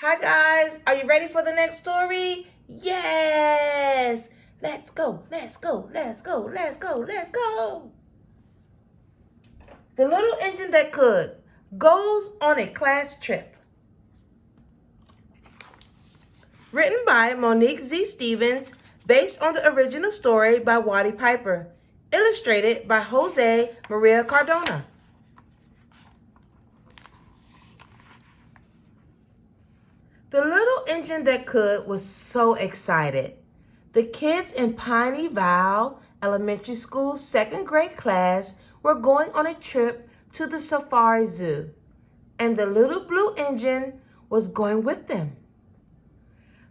Hi guys, are you ready for the next story? Yes! Let's go, let's go, let's go, let's go, let's go! The Little Engine That Could goes on a class trip. Written by Monique Z. Stevens, based on the original story by Watty Piper. Illustrated by Jose Maria Cardona. The Little Engine That Could was so excited. The kids in Piney Valley Elementary School's second grade class were going on a trip to the Safari Zoo, and the little blue engine was going with them.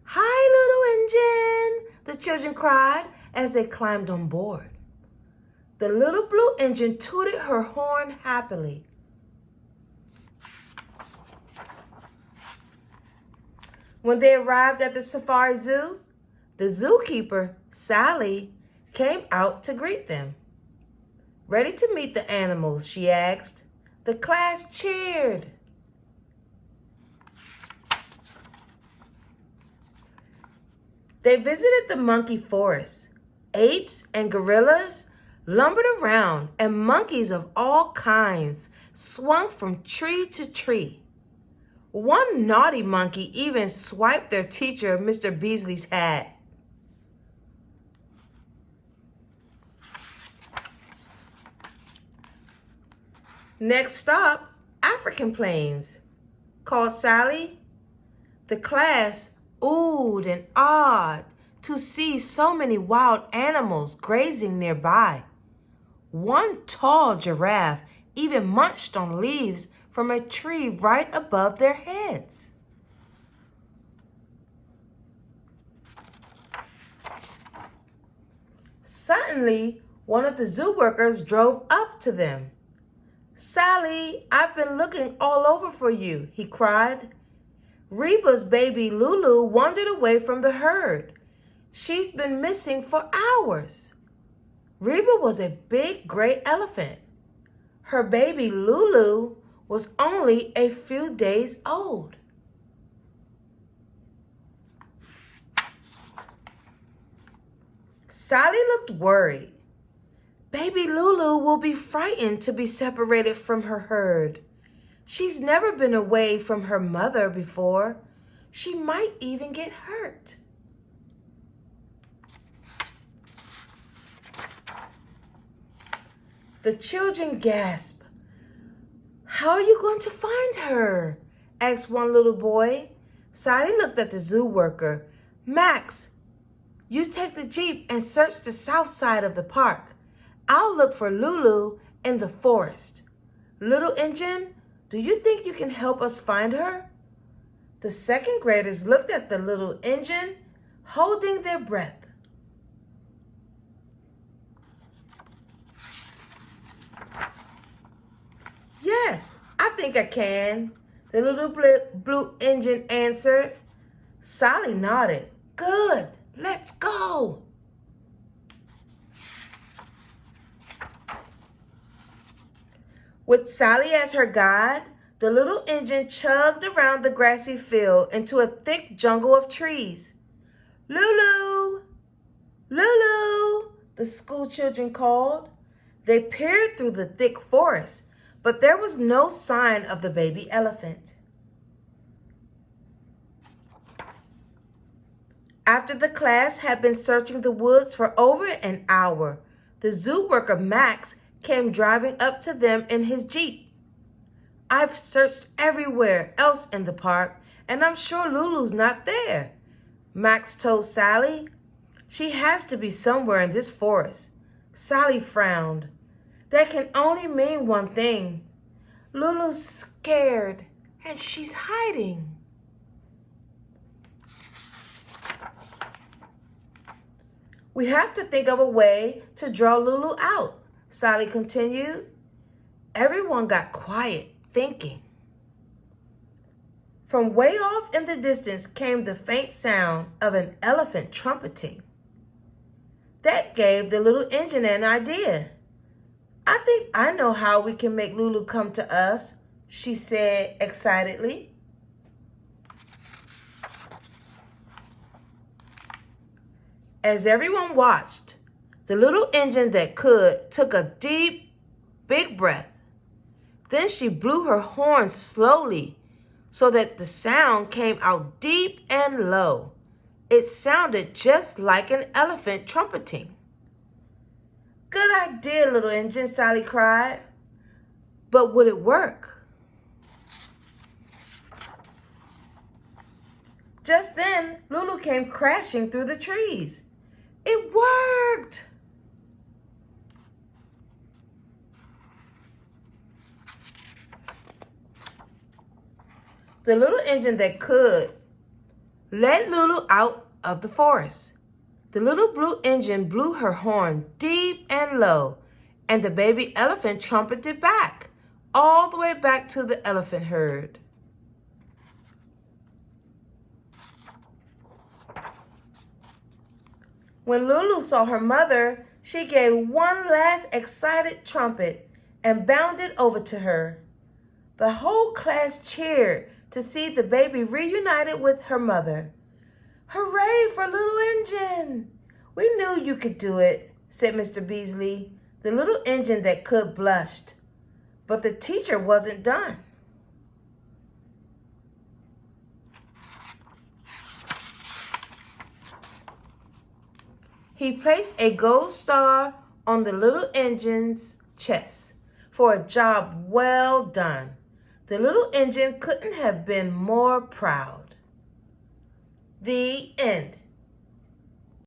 "Hi, little engine," the children cried as they climbed on board. The little blue engine tooted her horn happily. When they arrived at the Safari Zoo, the zookeeper, Sally, came out to greet them. "Ready to meet the animals?" she asked. The class cheered. They visited the monkey forest. Apes and gorillas lumbered around, and monkeys of all kinds swung from tree to tree. One naughty monkey even swiped their teacher, Mr. Beasley's hat. "Next stop, African Plains," called Sally. The class oohed and awed to see so many wild animals grazing nearby. One tall giraffe even munched on leaves from a tree right above their heads. Suddenly, one of the zoo workers drove up to them. "Sally, I've been looking all over for you," he cried. "Reba's baby Lulu wandered away from the herd. She's been missing for hours." Reba was a big gray elephant. Her baby Lulu was only a few days old. Sally looked worried. "Baby Lulu will be frightened to be separated from her herd. She's never been away from her mother before. She might even get hurt." The children gasped. "How are you going to find her?" asked one little boy. Sally looked at the zoo worker. "Max, you take the Jeep and search the south side of the park. I'll look for Lulu in the forest. Little engine, do you think you can help us find her?" The second graders looked at the little engine, holding their breath. "Yes, I think I can," the little blue engine answered. Sally nodded. "Good, let's go." With Sally as her guide, the little engine chugged around the grassy field into a thick jungle of trees. "Lulu! Lulu!" the school children called. They peered through the thick forest, but there was no sign of the baby elephant. After the class had been searching the woods for over an hour, the zoo worker Max came driving up to them in his Jeep. "I've searched everywhere else in the park, and I'm sure Lulu's not there," Max told Sally. "She has to be somewhere in this forest." Sally frowned. "That can only mean one thing. Lulu's scared, and she's hiding." "We have to think of a way to draw Lulu out," Sally continued. Everyone got quiet, thinking. From way off in the distance came the faint sound of an elephant trumpeting. That gave the little engine an idea. "I think I know how we can make Lulu come to us," she said excitedly. As everyone watched, the little engine that could took a deep, big breath. Then she blew her horn slowly so that the sound came out deep and low. It sounded just like an elephant trumpeting. "Good idea, little engine," Sally cried. "But would it work?" Just then, Lulu came crashing through the trees. It worked! The little engine that could led Lulu out of the forest. The little blue engine blew her horn deep and low, and the baby elephant trumpeted back, all the way back to the elephant herd. When Lulu saw her mother, she gave one last excited trumpet and bounded over to her. The whole class cheered to see the baby reunited with her mother. "Hooray for Little Engine! We knew you could do it," said Mr. Beasley. The little engine that could blushed. But the teacher wasn't done. He placed a gold star on the little engine's chest for a job well done. The little engine couldn't have been more proud. The end.